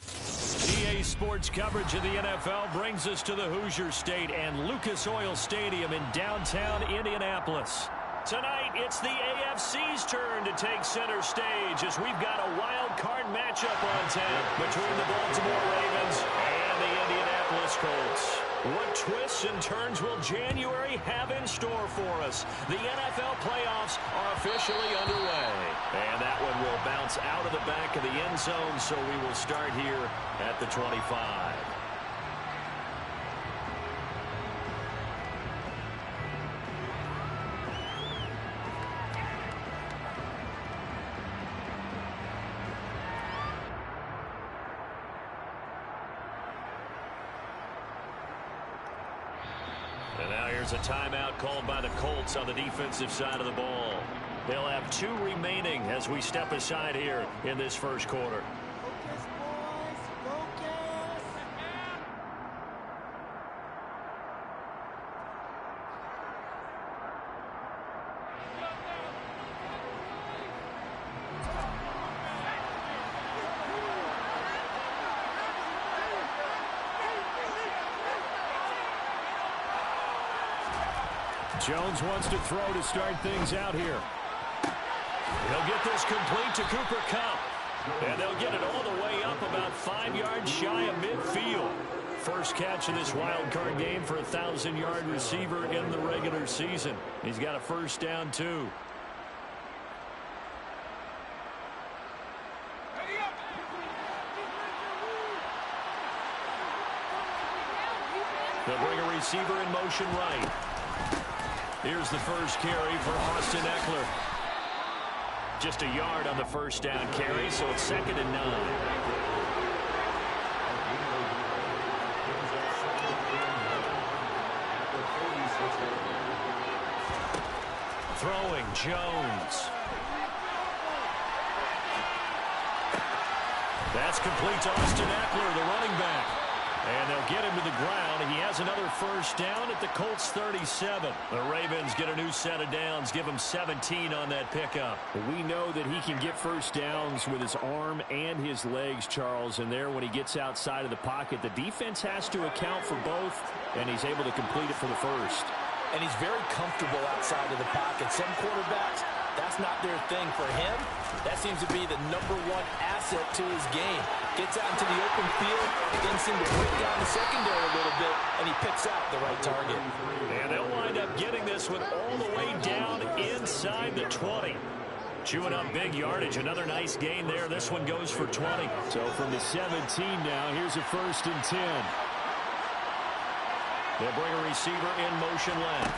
EA Sports coverage of the NFL brings us to the Hoosier State and Lucas Oil Stadium in downtown Indianapolis. Tonight, it's the AFC's turn to take center stage as we've got a wild card matchup on tap between the Baltimore Ravens and the Indianapolis Colts. What twists and turns will January have in store for us? The NFL playoffs are officially underway. And that one will bounce out of the back of the end zone, so we will start here at the 25. And now here's a timeout called by the Colts on the defensive side of the ball. They'll have 2 remaining as we step aside here in this first quarter. Focus, boys. Focus. Jones wants to throw to start things out here. He'll get this complete to Cooper Kupp. And they'll get it all the way up about 5 yards shy of midfield. First catch of this wild card game for a 1,000-yard receiver in the regular season. He's got a first down, too. They'll bring a receiver in motion right. Here's the first carry for Austin Eckler. Just a yard on the first down carry, so it's 2nd and 9. Throwing Jones. That's complete to Austin Eckler, the running back. And they'll get him to the ground. He has another first down at the Colts 37. The Ravens get a new set of downs, give him 17 on that pickup. We know that he can get first downs with his arm and his legs, Charles. And there, when he gets outside of the pocket, the defense has to account for both, and he's able to complete it for the first. And he's very comfortable outside of the pocket. Some quarterbacks, that's not their thing. For him, that seems to be the #1 asset to his game. Gets out into the open field, begins him to break down the secondary a little bit, and he picks out the right target. And they'll wind up getting this one all the way down inside the 20. Chewing up big yardage. Another nice gain there. This one goes for 20. So from the 17 now, here's a 1st and 10. They'll bring a receiver in motion left.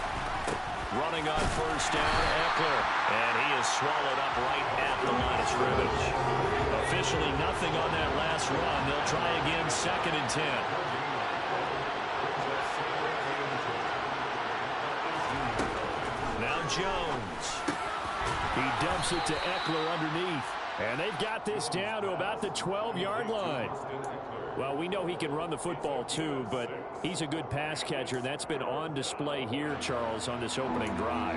Running on first down, Eckler. And he is swallowed up right at the line of scrimmage. Officially nothing on that last run. They'll try again, 2nd and 10. Now Jones. He dumps it to Eckler underneath. And they've got this down to about the 12-yard line. Well, we know he can run the football too, but he's a good pass catcher. That's been on display here, Charles, on this opening drive.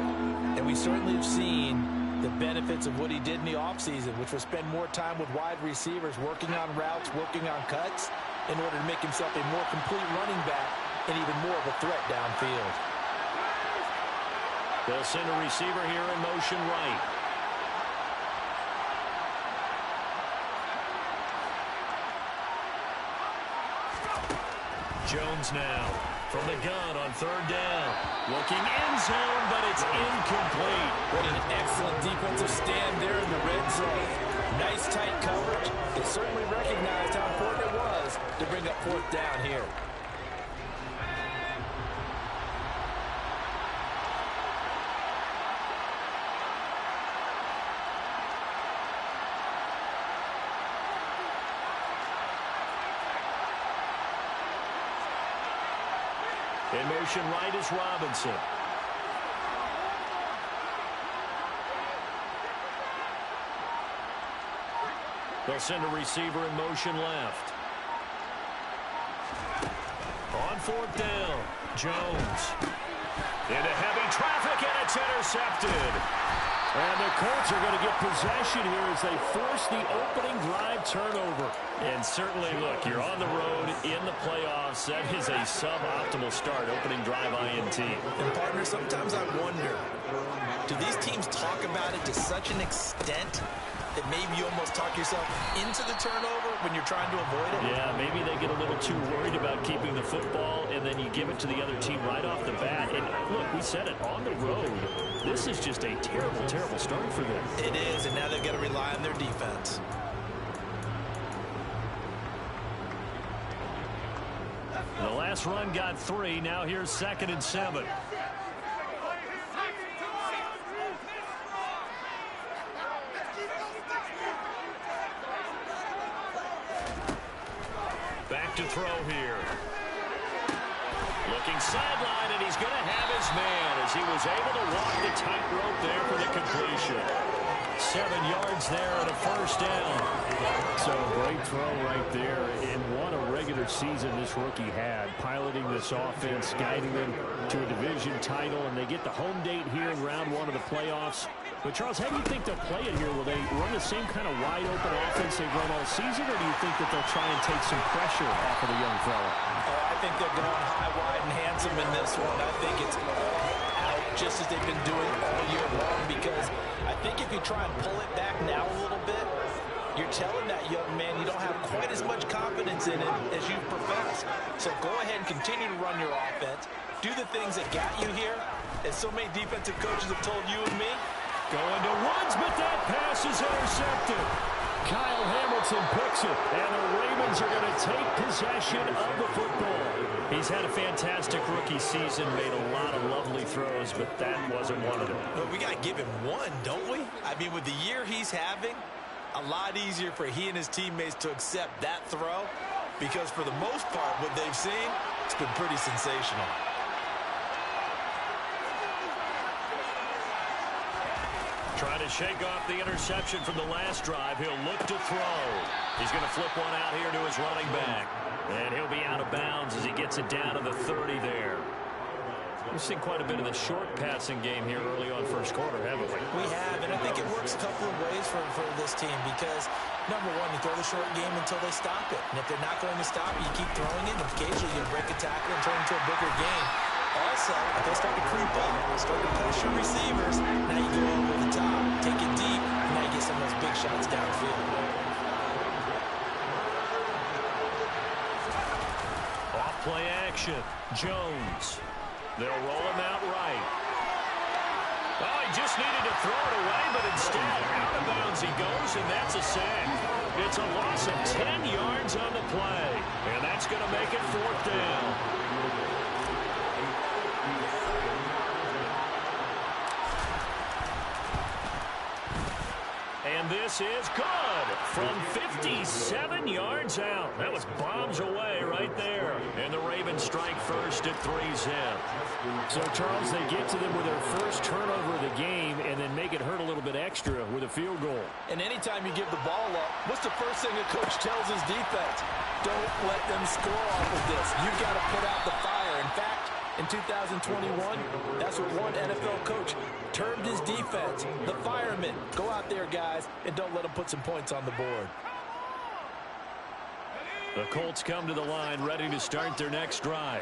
And we certainly have seen the benefits of what he did in the offseason, which was spend more time with wide receivers, working on routes, working on cuts, in order to make himself a more complete running back and even more of a threat downfield. They'll send a receiver here in motion right. Jones now from the gun on 3rd down. Looking end zone, but it's incomplete. What an excellent defensive stand there in the red zone. Nice tight coverage. They certainly recognized how important it was to bring up 4th down here. In motion right is Robinson. They'll send a receiver in motion left. On 4th down, Jones. Into heavy traffic, and it's intercepted. And the Colts are going to get possession here as they force the opening drive turnover. And certainly, look, you're on the road in the playoffs. That is a suboptimal start, opening drive INT. And, partner, sometimes I wonder, do these teams talk about it to such an extent that maybe you almost talk yourself into the turnover when you're trying to avoid it? Yeah, maybe they get a little too worried about keeping the football, and then you give it to the other team right off the bat. And, look, we said it, on the road, this is just a terrible, terrible start for them. It is, and now they've got to rely on their defense. The last run got 3. Now here's 2nd and 7. Back to throw here. Looking sideline, and he's going to have his man as he was able to walk the tightrope there for the completion. 7 yards there and a first down. So great throw right there. And what a regular season this rookie had, piloting this offense, guiding them to a division title, and they get the home date here in round 1 of the playoffs. But, Charles, how do you think they'll play it here? Will they run the same kind of wide-open offense they've run all season, or do you think that they'll try and take some pressure off of the young fella? Oh, I think they're going high, wide, and handsome in this one. I think it's all out, just as they've been doing all year long, because I think if you try and pull it back now a little bit, you're telling that young man you don't have quite as much confidence in it as you profess. So go ahead and continue to run your offense. Do the things that got you here, as so many defensive coaches have told you and me. Going to Woods, but that pass is intercepted. Kyle Hamilton picks it, and the Ravens are going to take possession of the football. He's had a fantastic rookie season, made a lot of lovely throws, but that wasn't one of them. But we got to give him one, don't we? I mean, with the year he's having, a lot easier for he and his teammates to accept that throw, because for the most part, what they've seen, it's been pretty sensational. Trying to shake off the interception from the last drive. He'll look to throw. He's going to flip one out here to his running back. And he'll be out of bounds as he gets it down to the 30 there. We've seen quite a bit of the short passing game here early on first quarter, haven't we? We have, and I think it works a couple of ways for this team because, number one, you throw the short game until they stop it. And if they're not going to stop it, you keep throwing it, and occasionally you break a tackle and turn it into a bigger game. Also, if they start to creep up, start to pressure receivers, now you go over the top, take it deep, and now you get some of those big shots downfield. Off play action. Jones. They'll roll him out right. Oh, he just needed to throw it away, but instead, out of bounds he goes, and that's a sack. It's a loss of 10 yards on the play, and that's going to make it 4th down. And this is good from 57 yards out. That was bombs away right there. And the Ravens strike first at 3-zip. So, Charles, they get to them with their first turnover of the game and then make it hurt a little bit extra with a field goal. And anytime you give the ball up, what's the first thing a coach tells his defense? Don't let them score off of this. You've got to put out the fire. In fact, in 2021, that's what one NFL coach termed his defense, the firemen. Go out there, guys, and don't let them put some points on the board. The Colts come to the line ready to start their next drive.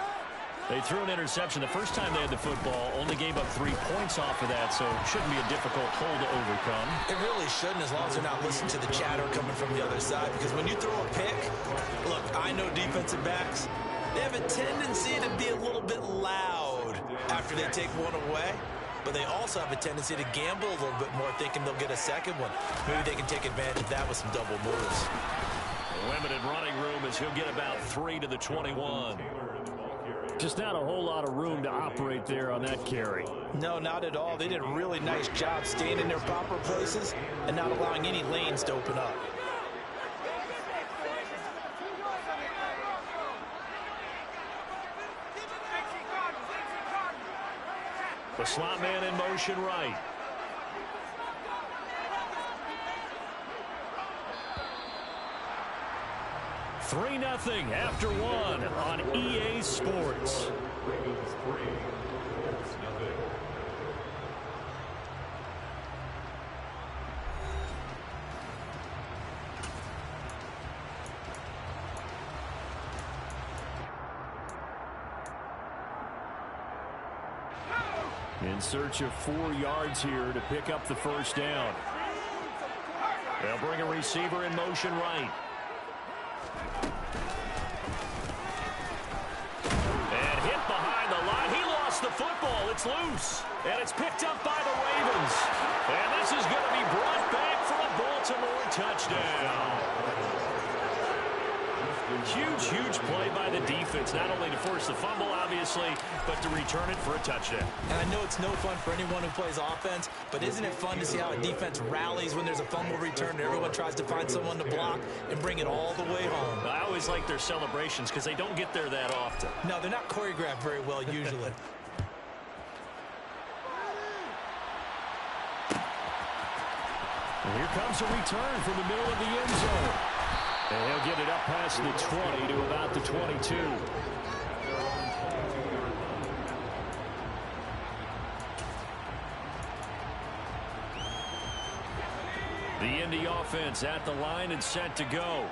They threw an interception the first time they had the football, only gave up 3 points off of that, so it shouldn't be a difficult hole to overcome. It really shouldn't, as long as they're not listening to the chatter coming from the other side, because when you throw a pick, look, I know defensive backs, they have a tendency to be a little bit loud after they take one away, but they also have a tendency to gamble a little bit more, thinking they'll get a second one. Maybe they can take advantage of that with some double moves. Limited running room as he'll get about 3 to the 21. Just not a whole lot of room to operate there on that carry. No, not at all. They did a really nice job staying in their proper places and not allowing any lanes to open up. The slot man in motion right. Three 0 after one on EA Sports. In search of 4 yards here to pick up the first down. They'll bring a receiver in motion right. And hit behind the line. He lost the football. It's loose. And it's picked up by the Ravens. And this is going to be brought back for a Baltimore touchdown. Huge, huge play by the defense, not only to force the fumble, obviously, but to return it for a touchdown. And I know it's no fun for anyone who plays offense, but isn't it fun to see how a defense rallies when there's a fumble return and everyone tries to find someone to block and bring it all the way home? I always like their celebrations because they don't get there that often. No, they're not choreographed very well usually. And here comes a return from the middle of the end zone. And he'll get it up past the 20 to about the 22. The Indy offense at the line and set to go.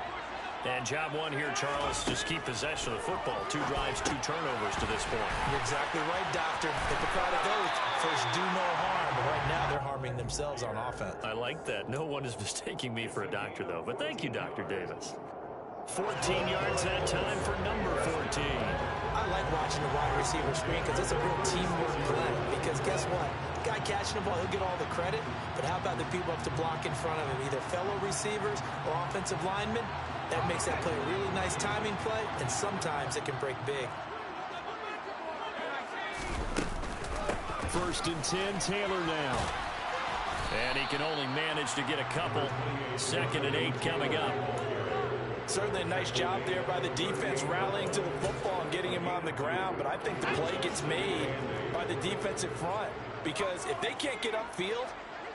And job one here, Charles, just keep possession of the football. 2 drives, 2 turnovers to this point. You're exactly right, Doctor. Hippocratic oath. First, do no harm. But right now, they're harming themselves on offense. I like that. No one is mistaking me for a doctor, though. But thank you, Dr. Davis. 14 yards that time for number 14. I like watching the wide receiver screen because it's a real teamwork play. Because guess what? The guy catching the ball, he'll get all the credit. But how about the people up to block in front of him? Either fellow receivers or offensive linemen. That makes that play a really nice timing play, and sometimes it can break big. First and 10, Taylor now. And he can only manage to get a couple. 2nd and 8 coming up. Certainly a nice job there by the defense rallying to the football and getting him on the ground, but I think the play gets made by the defensive front because if they can't get upfield,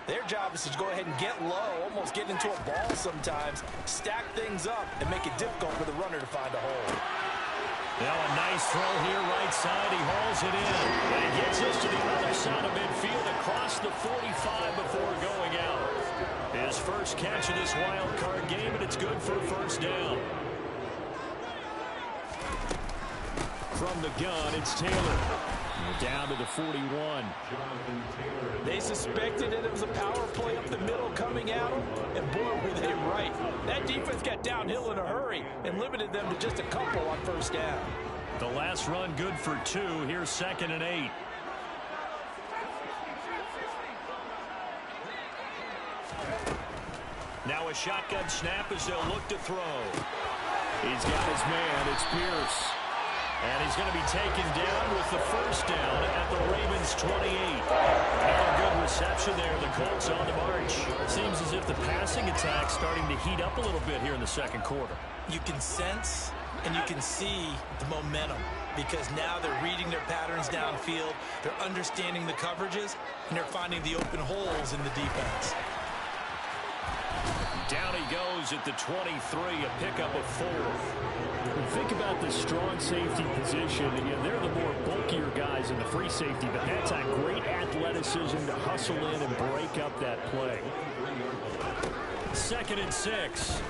their job is to go ahead and get low, almost get into a ball sometimes, stack things up, and make it difficult for the runner to find a hole. Now a nice throw here, right side. He hauls it in. And he gets us to the other side of midfield across the 45 before going out. His first catch of this wild card game, and it's good for a first down. From the gun, it's Taylor. Down to the 41. They suspected that it was a power play up the middle coming at them, and boy, were they right. That defense got downhill in a hurry and limited them to just a couple on first down. The last run good for 2. Here's 2nd and 8. Now a shotgun snap as they'll look to throw. He's got his man. It's Pierce. And he's going to be taken down with the first down at the Ravens' 28. Another good reception there. The Colts on the march. Seems as if the passing attack's starting to heat up a little bit here in the second quarter. You can sense and you can see the momentum because now they're reading their patterns downfield. They're understanding the coverages, and they're finding the open holes in the defense. Down he goes at the 23, a pickup of 4. Think about the strong safety position. They're the more bulkier guys in the free safety, but that's a great athleticism to hustle in and break up that play. 2nd and 6.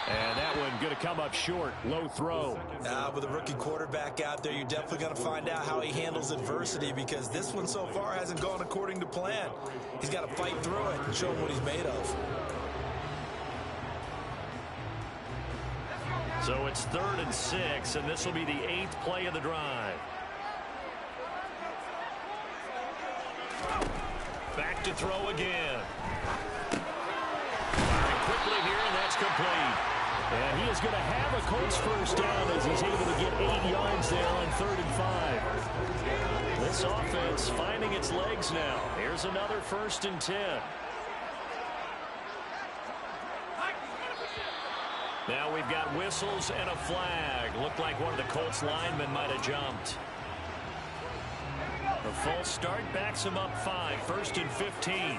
And that one going to come up short. Low throw. With a rookie quarterback out there, you're definitely going to find out how he handles adversity because this one so far hasn't gone according to plan. He's got to fight through it and show him what he's made of. So it's 3rd and 6, and this will be the 8th play of the drive. Back to throw again. Firing quickly here, and that's complete. And he is going to have a Colts first down as he's able to get 8 yards there on 3rd and 5. This offense finding its legs now. Here's another 1st and 10. Now we've got whistles and a flag. Looked like one of the Colts linemen might have jumped. The false start backs him up 5. 1st and 15.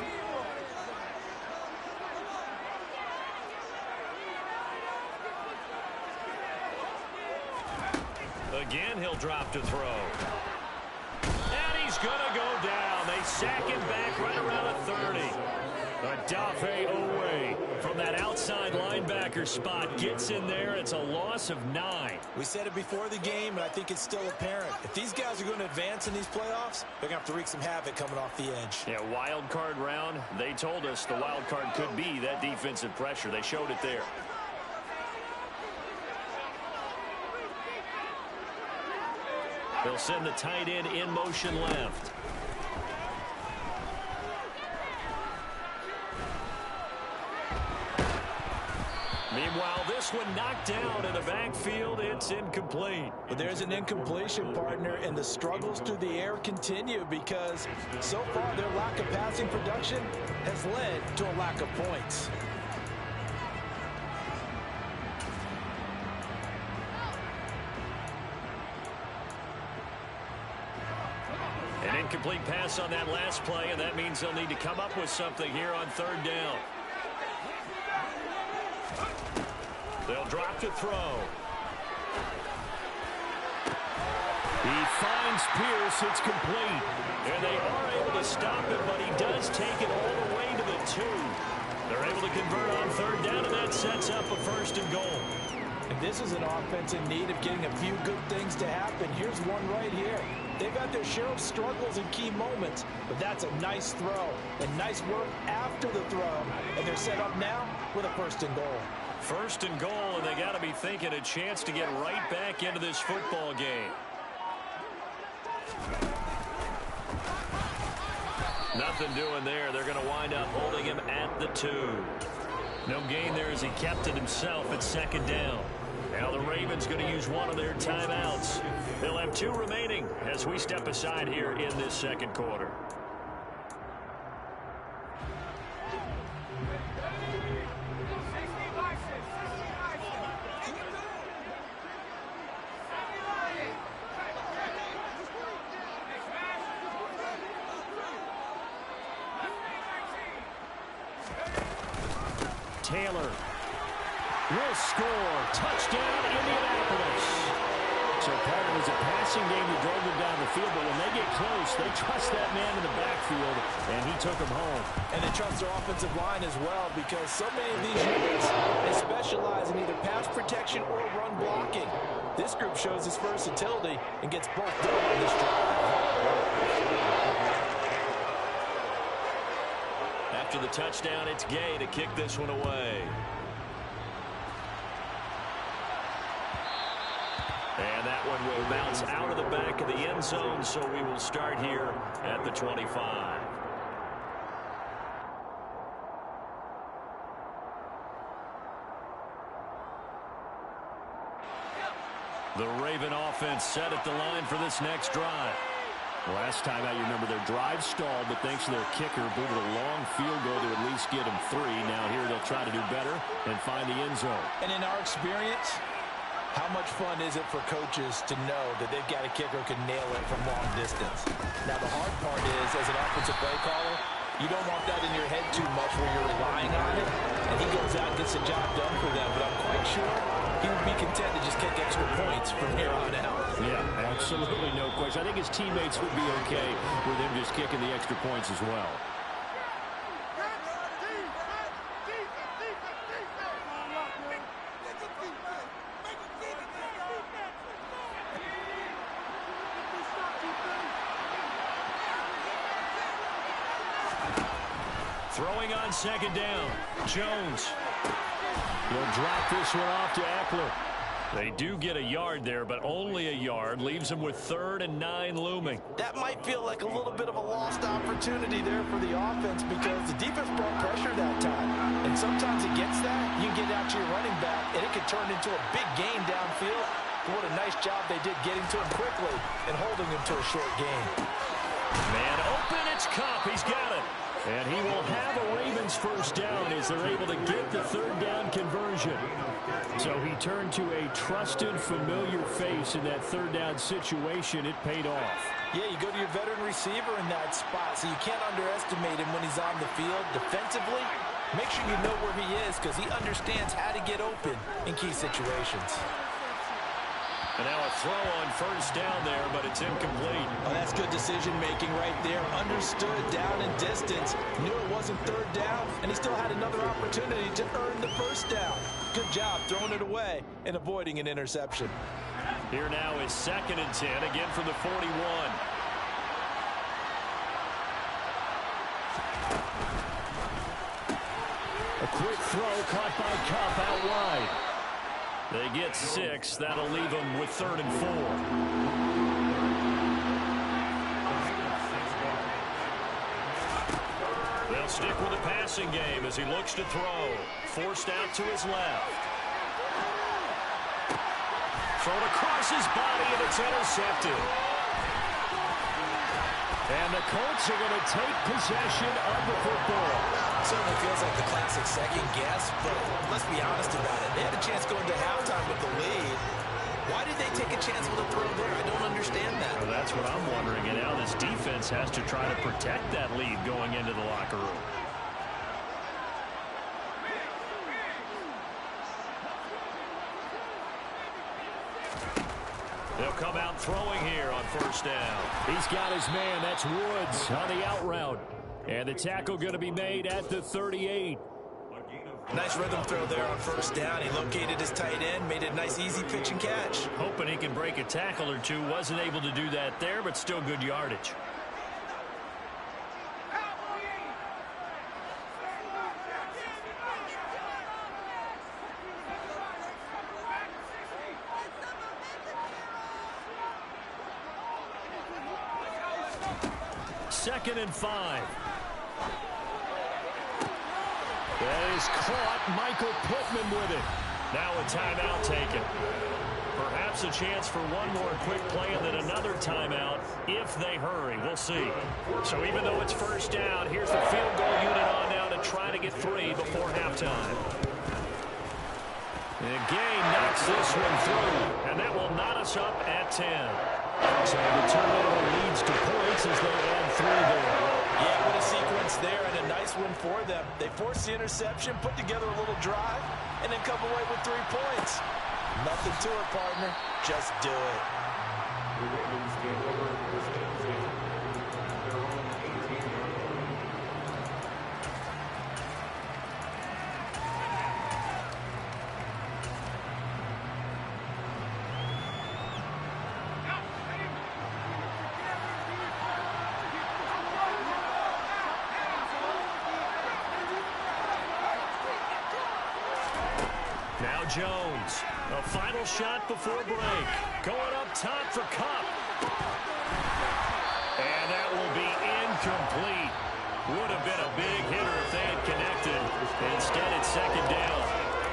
Again, he'll drop to throw. And he's going to go down. They sack him back right around a 30. Adafe Owe from that outside linebacker spot gets in there. It's a loss of 9. We said it before the game, and I think it's still apparent. If these guys are going to advance in these playoffs, they're going to have to wreak some havoc coming off the edge. Yeah, wild card round. They told us the wild card could be that defensive pressure. They showed it there. They'll send the tight end in motion left. Meanwhile, this one knocked down in the backfield. It's incomplete. But there's an incompletion, partner, and the struggles through the air continue because so far their lack of passing production has led to a lack of points. An incomplete pass on that last play, and that means they'll need to come up with something here on third down. They'll drop to throw. He finds Pierce. It's complete. And they are able to stop him, but he does take it all the way to the 2. They're able to convert on third down, and that sets up a 1st and goal. And this is an offense in need of getting a few good things to happen. Here's one right here. They've had their share of struggles in key moments, but that's a nice throw and nice work after the throw. And they're set up now with a 1st and goal. 1st and goal, and they got to be thinking a chance to get right back into this football game. Nothing doing there. They're going to wind up holding him at the 2. No gain there as he kept it himself at 2nd down. Now the Ravens going to use one of their timeouts. They'll have 2 remaining as we step aside here in this 2nd quarter. Taylor will score. Touchdown, Indianapolis. So part of it was a passing game that drove them down the field, but when they get close, they trust that man in the backfield, and he took them home. And they trust their offensive line as well because so many of these units, they specialize in either pass protection or run blocking. This group shows its versatility and gets both done on this drive. After the touchdown, it's Gay to kick this one away. And that one will bounce out of the back of the end zone, so we will start here at the 25. The Raven offense set at the line for this next drive. Last time out, you remember their drive stalled, but thanks to their kicker, booted a long field goal to at least get them 3. Now here they'll try to do better and find the end zone. And in our experience, how much fun is it for coaches to know that they've got a kicker who can nail it from long distance? Now the hard part is, as an offensive play caller, you don't want that in your head too much where you're relying on it. And he goes out and gets the job done for them, but I'm quite sure he would be content to just kick extra points from here on out. Yeah, absolutely no question. I think his teammates would be okay with him just kicking the extra points as well. Throwing on 2nd down. Jones will drop this one off to Eckler. They do get a yard there, but only a yard. Leaves them with 3rd and 9 looming. That might feel like a little bit of a lost opportunity there for the offense because the defense brought pressure that time. And sometimes against that, you can get out to your running back, and it can turn into a big gain downfield. But what a nice job they did getting to him quickly and holding him to a short gain. Man open, it's Kupp. He's got it. And he will have a Ravens 1st down as they're able to get the 3rd down conversion. So he turned to a trusted, familiar face in that 3rd down situation. It paid off. Yeah, you go to your veteran receiver in that spot, so you can't underestimate him when he's on the field. Defensively, make sure you know where he is because he understands how to get open in key situations. And now a throw on first down there, but it's incomplete. Oh, that's good decision-making right there. Understood down and distance. Knew it wasn't third down, and he still had another opportunity to earn the first down. Good job throwing it away and avoiding an interception. Here now is 2nd and 10, again from the 41. A quick throw caught by Cup out wide. They get 6. That'll leave them with 3rd and 4. They'll stick with the passing game as he looks to throw. Forced out to his left. Thrown across his body, and it's intercepted. And the Colts are going to take possession of the football. Certainly feels like the classic second guess, but let's be honest about it. They had a chance going to halftime with the lead. Why did they take a chance with a throw there? I don't understand that. Well, that's what I'm wondering. And now this defense has to try to protect that lead going into the locker room. They'll come out throwing here on first down. He's got his man. That's Woods on the out route. And the tackle going to be made at the 38. Nice rhythm throw there on first down. He located his tight end, made it a nice easy pitch and catch. Hoping he can break a tackle or two. Wasn't able to do that there, but still good yardage. Second and 5. That is caught. Michael Pittman with it. Now a timeout taken. Perhaps a chance for one more quick play and then another timeout if they hurry. We'll see. So even though it's first down, here's the field goal unit on now to try to get 3 before halftime. And Gay knocks this one through, and that will knot us up at 10. So the turnover leads to points as they add 3 there. Yeah, what a sequence there, and a nice one for them. They forced the interception, put together a little drive, and then come away with 3 points. Nothing to it, partner. Just do it. Now Jones, a final shot before break. Going up top for Cup. And that will be incomplete. Would have been a big hitter if they had connected. Instead, it's 2nd down.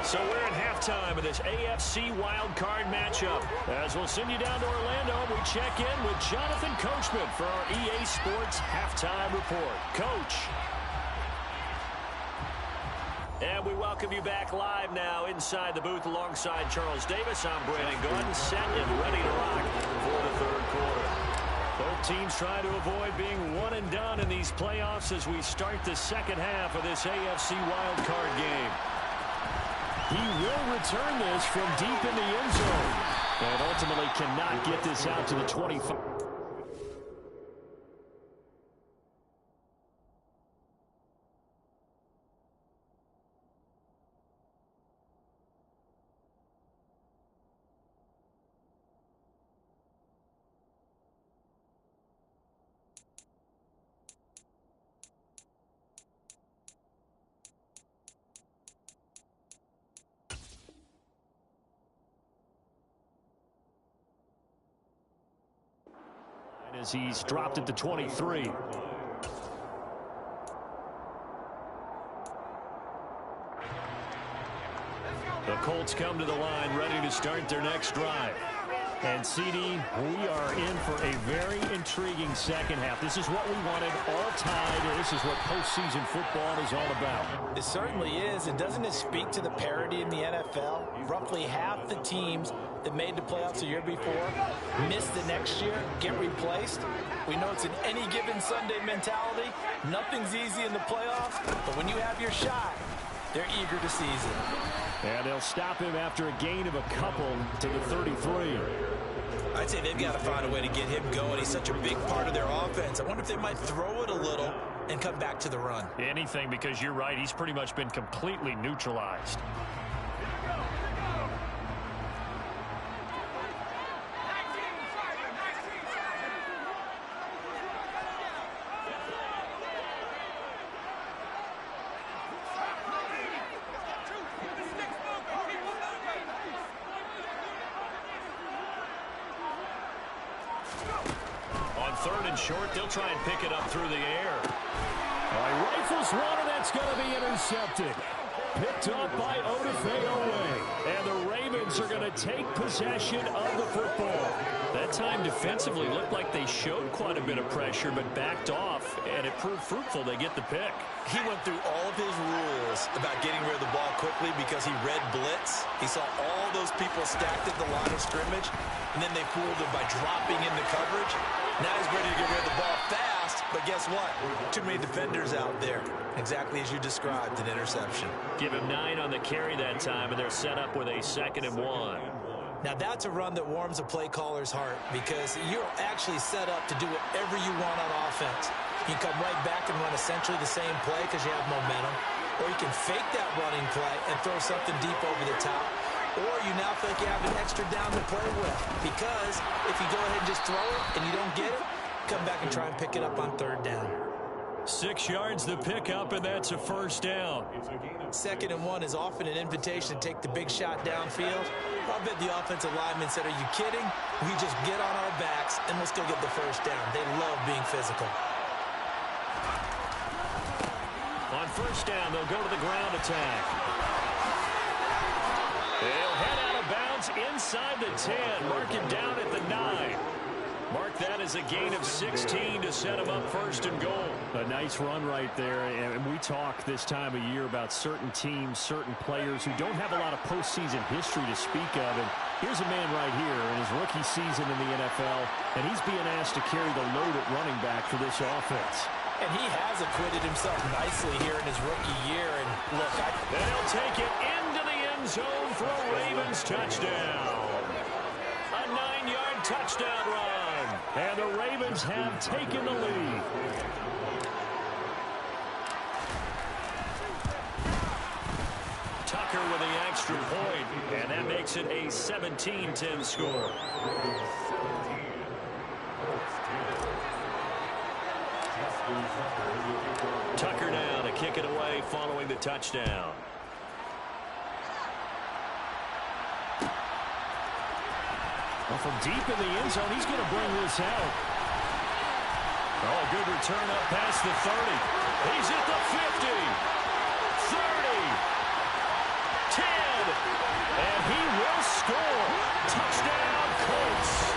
So we're at halftime of this AFC wildcard matchup. As we'll send you down to Orlando, we check in with Jonathan Coachman for our EA Sports Halftime Report. Coach. And we welcome you back live now inside the booth alongside Charles Davis. I'm Brandon Gordon, set and ready to rock for the 3rd quarter. Both teams trying to avoid being one and done in these playoffs as we start the second half of this AFC wildcard game. He will return this from deep in the end zone and ultimately cannot get this out to the 25. As he's dropped at the 23. The Colts come to the line ready to start their next drive. And CD, we are in for a very intriguing second half. This is what we wanted, all tied. This is what postseason football is all about. It certainly is. And doesn't it speak to the parity in the NFL? Roughly half the teams that made the playoffs the year before miss the next year, get replaced. We know it's an any given Sunday mentality. Nothing's easy in the playoffs, but when you have your shot, they're eager to seize it. And they'll stop him after a gain of a couple to the 33. I'd say they've got to find a way to get him going. He's such a big part of their offense. I wonder if they might throw it a little and come back to the run. Anything, because you're right. He's pretty much been completely neutralized. Third and short, they'll try and pick it up through the air. He rifles one, and that's going to be intercepted. Picked up by Odafe. And the Ravens are going to take possession of the football. That time defensively looked like they showed quite a bit of pressure, but backed off, and it proved fruitful. They get the pick. He went through all of his rules about getting rid of the ball quickly because he read blitz. He saw all those people stacked at the line of scrimmage, and then they fooled him by dropping into coverage. Now he's ready to get rid of the ball fast, but guess what? Too many defenders out there. Exactly as you described, an interception. Give him 9 on the carry that time, and they're set up with a 2nd and 1. Now that's a run that warms a play caller's heart because you're actually set up to do whatever you want on offense. You can come right back and run essentially the same play because you have momentum, or you can fake that running play and throw something deep over the top, or you now feel like you have an extra down to play with because if you go ahead and just throw it and you don't get it, come back and try and pick it up on 3rd down. 6 yards the pickup, and that's a 1st down. 2nd and 1 is often an invitation to take the big shot downfield. I bet the offensive lineman said, are you kidding? We just get on our backs and let's go get the 1st down. They love being physical. On 1st down, they'll go to the ground attack. They'll head out of bounds inside the 10. Mark it down at the 9. Mark that as a gain of 16 to set him up 1st and goal. A nice run right there, and we talk this time of year about certain teams, certain players who don't have a lot of postseason history to speak of, and here's a man right here in his rookie season in the NFL, and he's being asked to carry the load at running back for this offense. And he has acquitted himself nicely here in his rookie year, and look, they'll take it into the end zone for a Ravens touchdown. A 9-yard touchdown run. And the Ravens have taken the lead. Tucker with the extra point, and that makes it a 17-10 score. Tucker now to kick it away following the touchdown. Well, from deep in the end zone, he's going to bring this out. Oh, good return up past the 30. He's at the 50, 30, 10, and he will score. Touchdown, Colts.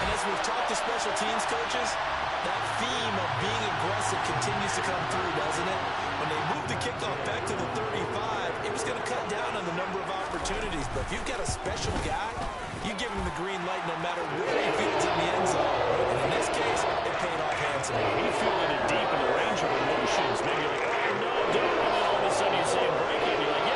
And as we've talked to special teams coaches, that theme of being aggressive continues to come through, doesn't it? When they moved the kickoff back to the 35, it was going to cut down on the number of opportunities. But if you've got a special guy, you give him the green light no matter where he fields in the end zone. And in this case, it paid off handsomely. He fielded it deep in the range of emotions. Maybe like, oh, no, don't. And then all of a sudden you see him break it, and you're like,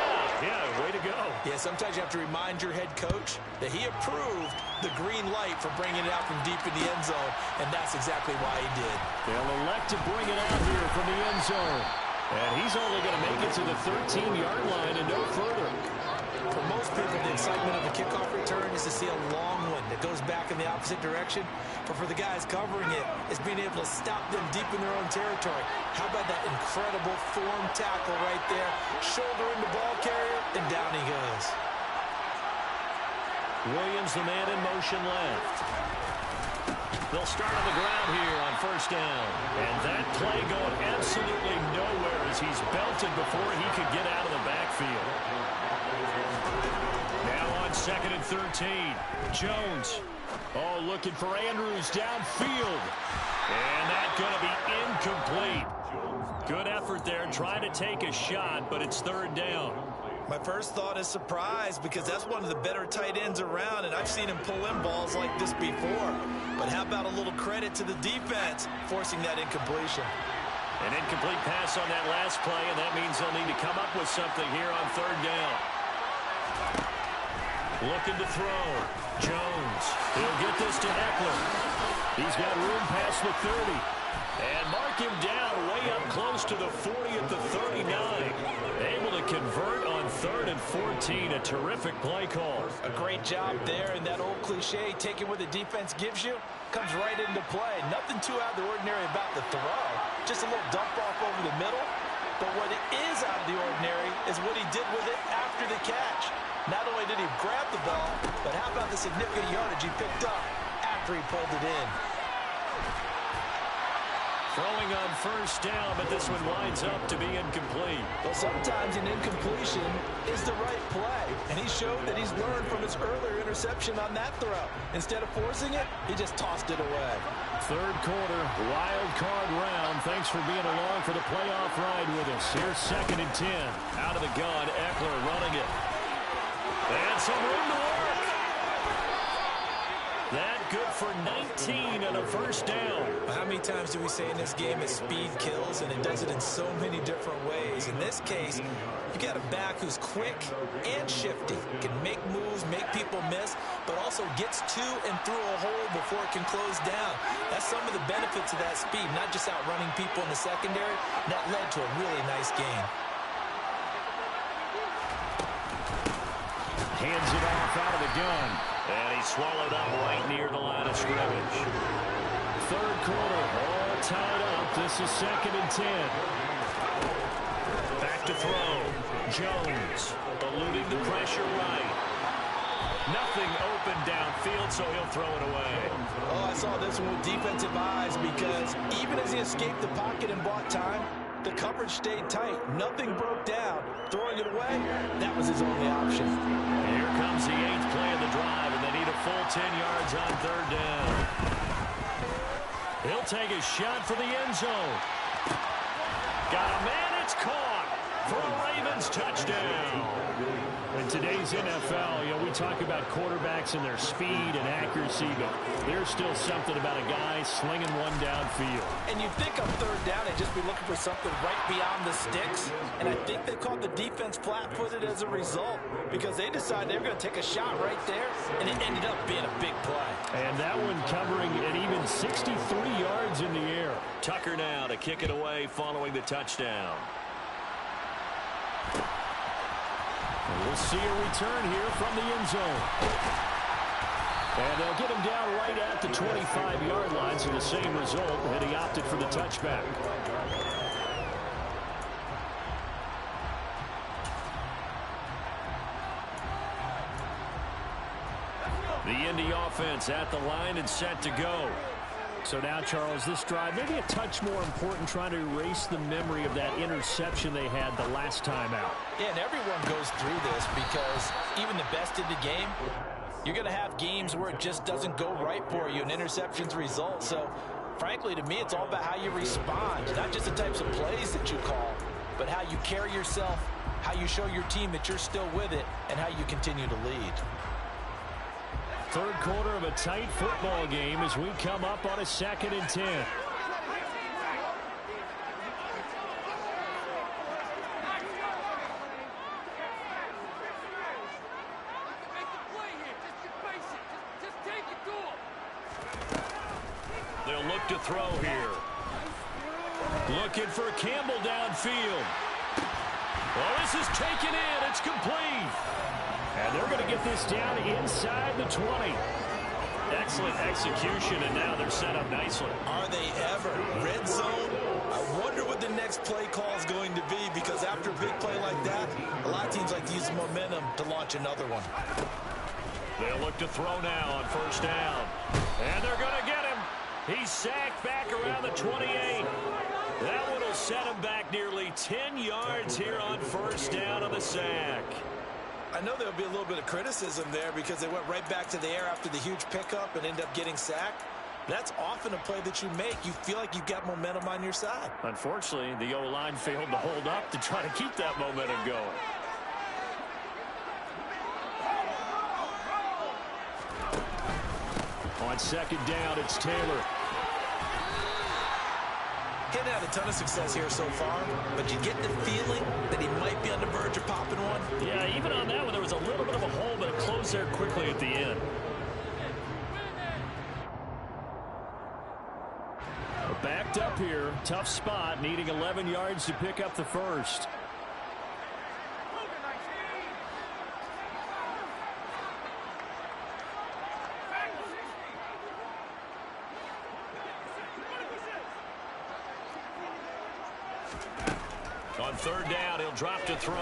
yeah, way to go. Yeah, sometimes you have to remind your head coach that he approved the green light for bringing it out from deep in the end zone, and that's exactly why he did. They'll elect to bring it out here from the end zone. And he's only going to make it to the 13-yard line and no further. For most people, the excitement of a kickoff return is to see a long one that goes back in the opposite direction. But for the guys covering it, it's being able to stop them deep in their own territory. How about that incredible form tackle right there? Shoulder in the ball carrier, and down he goes. Williams, the man in motion left. They'll start on the ground here on 1st down. And that play going absolutely nowhere as he's belted before he could get out of the backfield. Now on 2nd and 13. Jones. Oh, looking for Andrews downfield. And that's going to be incomplete. Good effort there, trying to take a shot, but it's 3rd down. My first thought is surprise because that's one of the better tight ends around, and I've seen him pull in balls like this before. But how about a little credit to the defense forcing that incompletion? An incomplete pass on that last play, and that means they'll need to come up with something here on 3rd down. Looking to throw. Jones. He'll get this to Eckler. He's got room past the 30. And mark him down way up close to the 40 at the 39. Able to convert on 3rd and 14. A terrific play call. A great job there, and that old cliche, taking what the defense gives you, comes right into play. Nothing too out of the ordinary about the throw. Just a little dump off over the middle. But what is out of the ordinary is what he did with it after the catch. Not only did he grab the ball, but how about the significant yardage he picked up after he pulled it in. Throwing on 1st down, but this one winds up to be incomplete. Well, sometimes an incompletion is the right play, and he showed that he's learned from his earlier interception on that throw. Instead of forcing it, he just tossed it away. 3rd quarter, wild card round. Thanks for being along for the playoff ride with us. Here's 2nd and 10. Out of the gun, Eckler running it. And some room to work. That good for 19 and a 1st down. How many times do we say in this game that speed kills, and it does it in so many different ways? In this case, you got a back who's quick and shifty, can make moves, make people miss, but also gets to and through a hole before it can close down. That's some of the benefits of that speed, not just outrunning people in the secondary. That led to a really nice game. Hands it off out of the gun. And he's swallowed up right near the line of scrimmage. 3rd quarter, all tied up. This is 2nd and 10. Back to throw. Jones eluding the pressure right. Nothing open downfield, so he'll throw it away. Oh, I saw this one with defensive eyes because even as he escaped the pocket and bought time, the coverage stayed tight. Nothing broke down. Throwing it away, that was his only option. Here comes the 8th play of the drive, and they need a full 10 yards on 3rd down. He'll take a shot for the end zone. Got a man, it's caught for a Ravens touchdown. In today's NFL, we talk about quarterbacks and their speed and accuracy, but there's still something about a guy slinging one downfield. And you think on 3rd down, they'd just be looking for something right beyond the sticks. And I think they caught the defense flat-footed as a result because they decided they were going to take a shot right there, and it ended up being a big play. And that one covering an even 63 yards in the air. Tucker now to kick it away following the touchdown. And we'll see a return here from the end zone. And they'll get him down right at the 25-yard line, so the same result, and he opted for the touchback. The Indy offense at the line and set to go. So now, Charles, this drive maybe a touch more important, trying to erase the memory of that interception they had the last time out. Yeah, and everyone goes through this because even the best in the game, you're going to have games where it just doesn't go right for you, and interceptions result. So, frankly, to me, it's all about how you respond, not just the types of plays that you call, but how you carry yourself, how you show your team that you're still with it, and how you continue to lead. 3rd quarter of a tight football game as we come up on a 2nd and 10. They'll look to throw here. Looking for Campbell downfield. Well, this is taken in. It's complete. And they're going to get this down inside the 20. Excellent execution, and now they're set up nicely. Are they ever? Red zone? I wonder what the next play call is going to be, because after a big play like that, a lot of teams like to use the momentum to launch another one. They'll look to throw now on 1st down. And they're going to get him. He's sacked back around the 28. That one will set him back nearly 10 yards here on 1st down on the sack. I know there'll be a little bit of criticism there because they went right back to the air after the huge pickup and ended up getting sacked. That's often a play that you make. You feel like you've got momentum on your side. Unfortunately, the O-line failed to hold up to try to keep that momentum going. On 2nd down, it's Taylor. He hadn't had a ton of success here so far, but you get the feeling that he might be on the verge of popping one. Yeah, even on that one, there was a little bit of a hole, but it closed there quickly at the end. Backed up here. Tough spot, needing 11 yards to pick up the first. On third down, he'll drop to throw.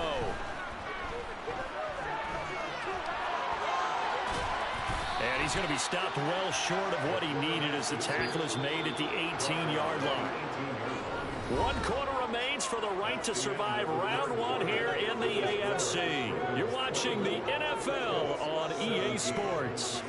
And he's going to be stopped well short of what he needed as the tackle is made at the 18-yard line. 1 quarter remains for the right to survive round 1 here in the AFC. You're watching the NFL on EA Sports.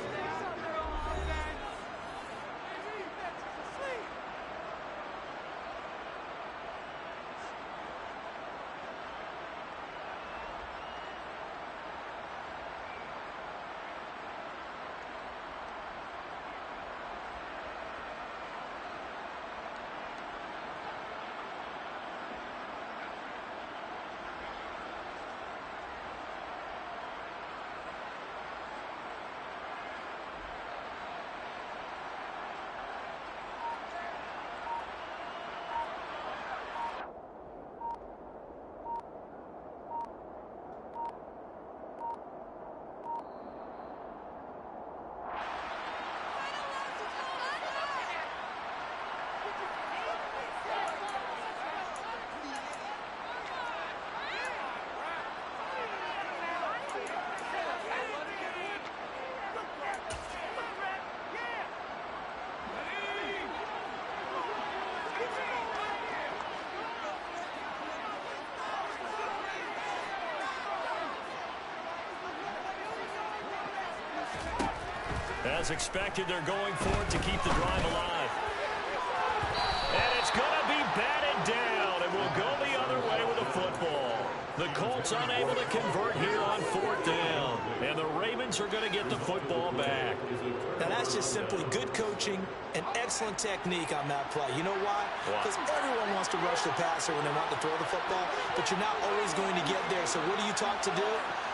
As expected, they're going for it to keep the drive alive. And it's going to be batted down, and we'll go the other way with the football. The Colts unable to convert here on 4th down. And the Ravens are going to get the football back. Now, that's just simply good coaching and excellent technique on that play. You know why? Because everyone wants to rush the passer when they want to throw the football, but you're not always going to get there. So what are you taught to do?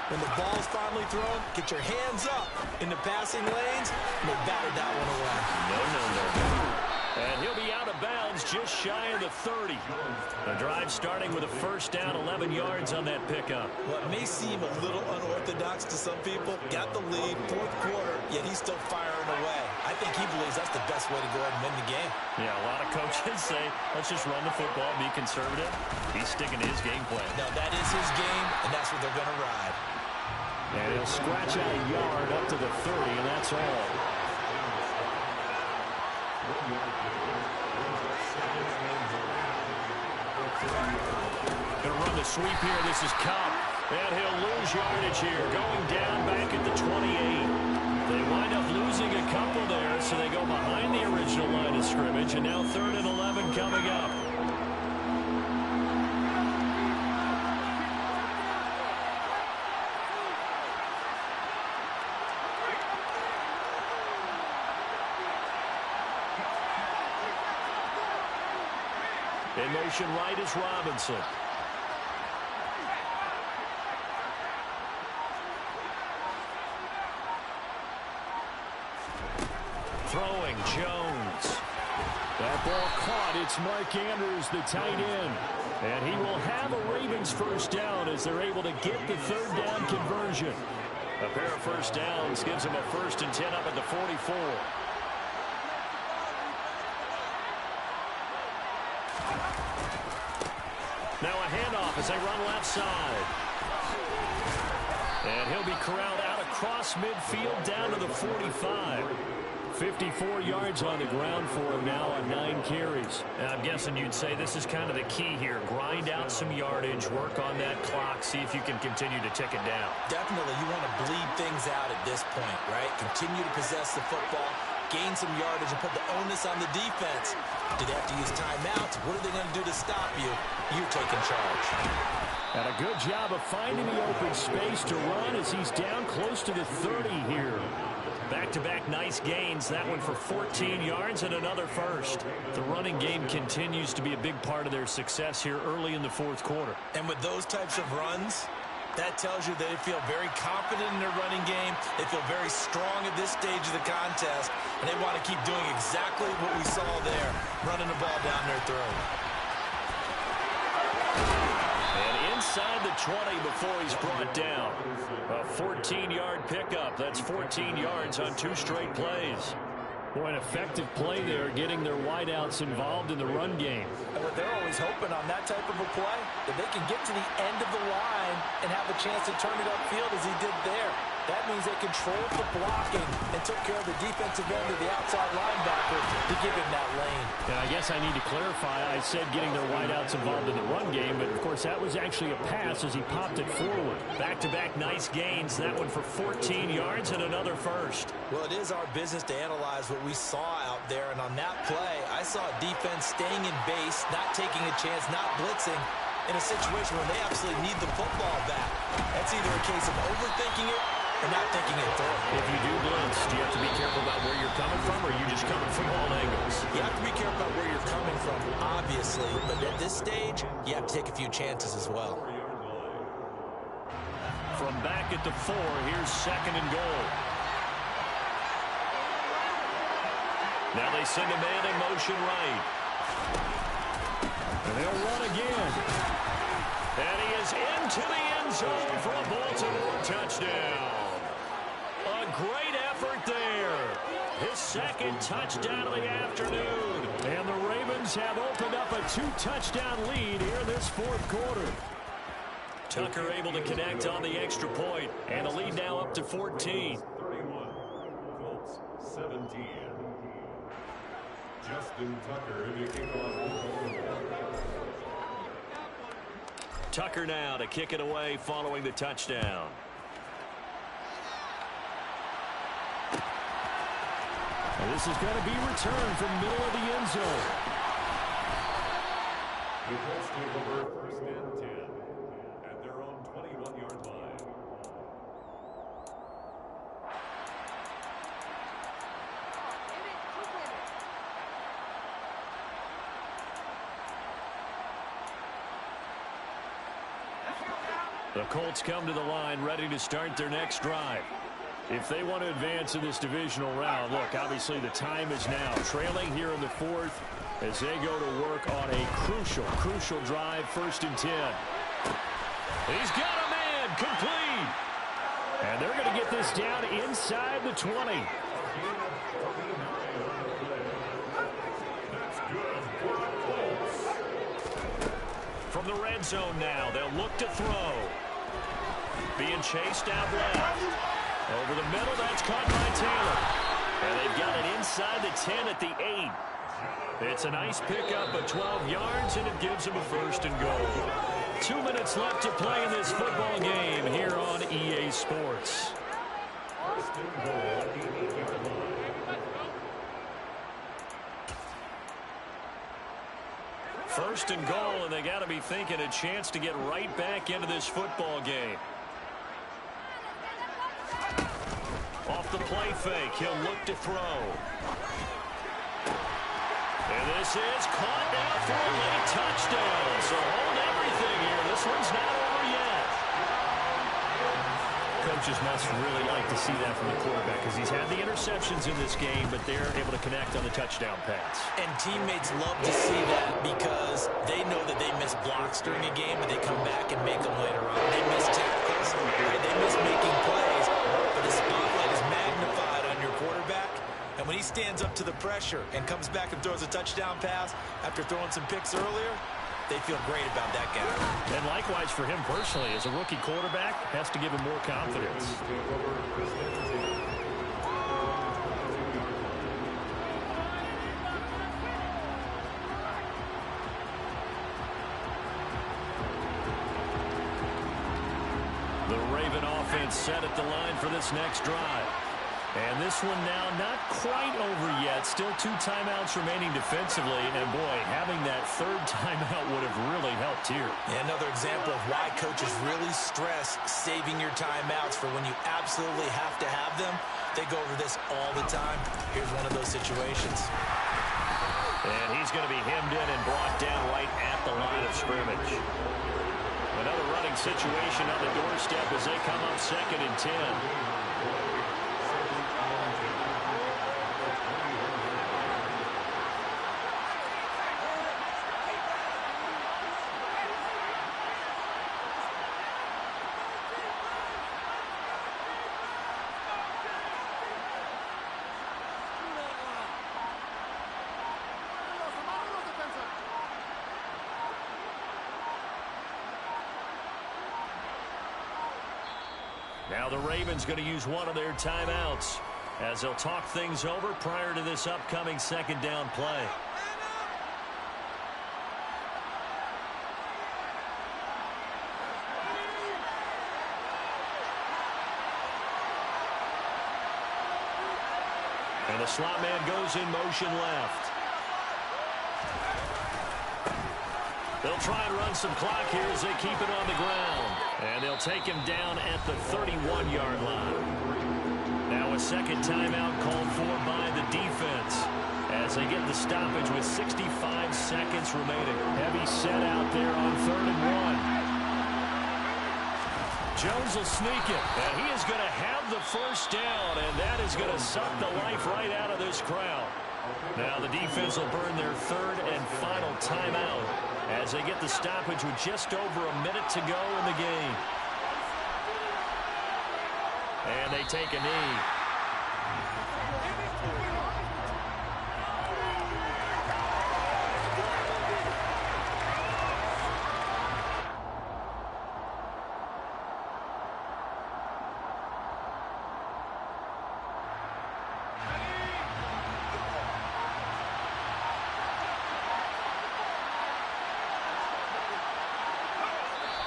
When the ball's finally thrown, get your hands up in the passing lanes, and they batted that one away. No. And he'll be out of bounds just shy of the 30. The drive starting with a first down, 11 yards on that pickup. What may seem a little unorthodox to some people, got the lead, 4th quarter, yet he's still firing away. I think he believes that's the best way to go ahead and win the game. Yeah, a lot of coaches say, let's just run the football, be conservative. He's sticking to his game plan. No, that is his game, and that's what they're going to ride. And he'll scratch out a yard up to the 30, and that's all. Going to run the sweep here. This is Cup. And he'll lose yardage here. Going down back at the 28. They wind up losing a couple there, so they go behind the original line of scrimmage. And now 3rd and 11 coming up. In motion right is Robinson. Throwing Jones. That ball caught. It's Mark Andrews, the tight end. And he will have a Ravens first down as they're able to get the 3rd down conversion. A pair of first downs gives him a 1st and 10 up at the 44. Now a handoff as they run left side. And he'll be corralled out across midfield down to the 45. 54 yards on the ground for him now on 9 carries. And I'm guessing you'd say this is kind of the key here. Grind out some yardage, work on that clock, see if you can continue to tick it down. Definitely, you want to bleed things out at this point, right? Continue to possess the football, gain some yardage, and put the onus on the defense. Do they have to use timeouts? What are they going to do to stop you? You're taking charge. And a good job of finding the open space to run as he's down close to the 30 here. Back-to-back nice gains. That one for 14 yards and another first. The running game continues to be a big part of their success here early in the fourth quarter. And with those types of runs, that tells you they feel very confident in their running game. They feel very strong at this stage of the contest, and they want to keep doing exactly what we saw there, running the ball down their throat. And inside the 20 before he's brought down. A 14-yard pickup. That's 14 yards on 2 straight plays. Boy, an effective play there, getting their wideouts involved in the run game. And what they're always hoping on that type of a play, that they can get to the end of the line and have a chance to turn it upfield as he did there. That means they controlled the blocking and took care of the defensive end of the outside linebacker to give him that lane. And I guess I need to clarify. I said getting their wideouts involved in the run game, but of course that was actually a pass as he popped it forward. Back-to-back nice gains. That one for 14 yards and another first. Well, it is our business to analyze what we saw out there, and on that play, I saw defense staying in base, not taking a chance, not blitzing, in a situation where they absolutely need the football back. That's either a case of overthinking it or not thinking it through. If you do blitz, do you have to be careful about where you're coming from, or are you just coming from all angles? You have to be careful about where you're coming from, obviously, but at this stage, you have to take a few chances as well. From back at the 4, here's 2nd and goal. Now they send a man in motion right. And they'll run again. And he is into the end zone for a Baltimore touchdown. A great effort there. His 2nd touchdown of the afternoon. And the Ravens have opened up a 2-touchdown lead here in this fourth quarter. Tucker able to connect on the extra point. And a lead now up to 14. 31. Colts 17. Justin Tucker in the kickoff. Tucker now to kick it away following the touchdown. And this is going to be returned from middle of the end zone. The Colts take over 1st and 10 at their own 21-yard line. The Colts come to the line ready to start their next drive. If they want to advance in this divisional round, look, obviously the time is now. Trailing here in the 4th as they go to work on a crucial drive, 1st and 10. He's got a man, complete. And they're going to get this down inside the 20. From the red zone now, they'll look to throw. Being chased out left. Over the middle, that's caught by Taylor. And they've got it inside the 10 at the 8. It's a nice pickup of 12 yards, and it gives them a 1st and goal. 2 minutes left to play in this football game here on EA Sports. 1st and goal at the 8-yard line. First and goal, and they got to be thinking a chance to get right back into this football game. Off the play fake, he'll look to throw. And this is caught now for a late touchdown. So hold everything here. This one's not over yet. Coaches must really like to see that from the quarterback because he's had the interceptions in this game, but they're able to connect on the touchdown pass. And teammates love to see that because they know that they miss blocks during a game, but they come back and make them later on. They miss tackles, right? They miss making plays, but the spotlight is magnified on your quarterback. And when he stands up to the pressure and comes back and throws a touchdown pass after throwing some picks earlier, they feel great about that guy. And likewise for him personally, as a rookie quarterback, has to give him more confidence. The Raven offense set at the line for this next drive. And this one now not quite over yet. Still 2 timeouts remaining defensively. And, boy, having that 3rd timeout would have really helped here. Yeah, another example of why coaches really stress saving your timeouts for when you absolutely have to have them. They go over this all the time. Here's one of those situations. And he's going to be hemmed in and brought down right at the line of scrimmage. Another running situation on the doorstep as they come up 2nd and 10. Now the Ravens going to use one of their timeouts as they'll talk things over prior to this upcoming 2nd down play. And the slot man goes in motion left. They'll try and run some clock here as they keep it on the ground. And they'll take him down at the 31-yard line. Now a 2nd timeout called for by the defense as they get the stoppage with 65 seconds remaining. Heavy set out there on 3rd and 1. Jones will sneak it, and he is going to have the first down, and that is going to suck the life right out of this crowd. Now the defense will burn their 3rd and final timeout as they get the stoppage with just over a minute to go in the game. And they take a knee.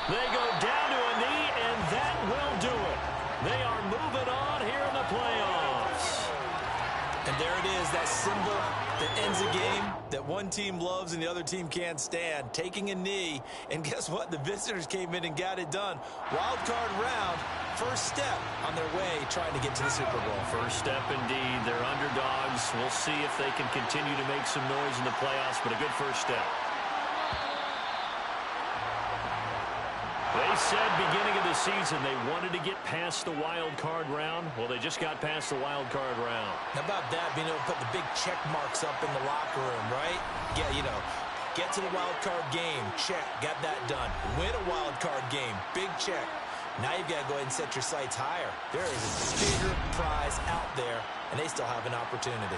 They go down to a knee, and that will do it. They are moving on here in the playoffs. And there it is, that symbol that ends a game that one team loves and the other team can't stand. Taking a knee, and guess what? The visitors came in and got it done. Wild card round, first step on their way trying to get to the Super Bowl. First step indeed. They're underdogs. We'll see if they can continue to make some noise in the playoffs, but a good first step. They said beginning of the season they wanted to get past the wild card round. Well, they just got past the wild card round. How about that, being able to put the big check marks up in the locker room, right? Yeah, you know, get to the wild card game, check, got that done. Win a wild card game, big check. Now you've got to go ahead and set your sights higher. There is a bigger prize out there, and they still have an opportunity.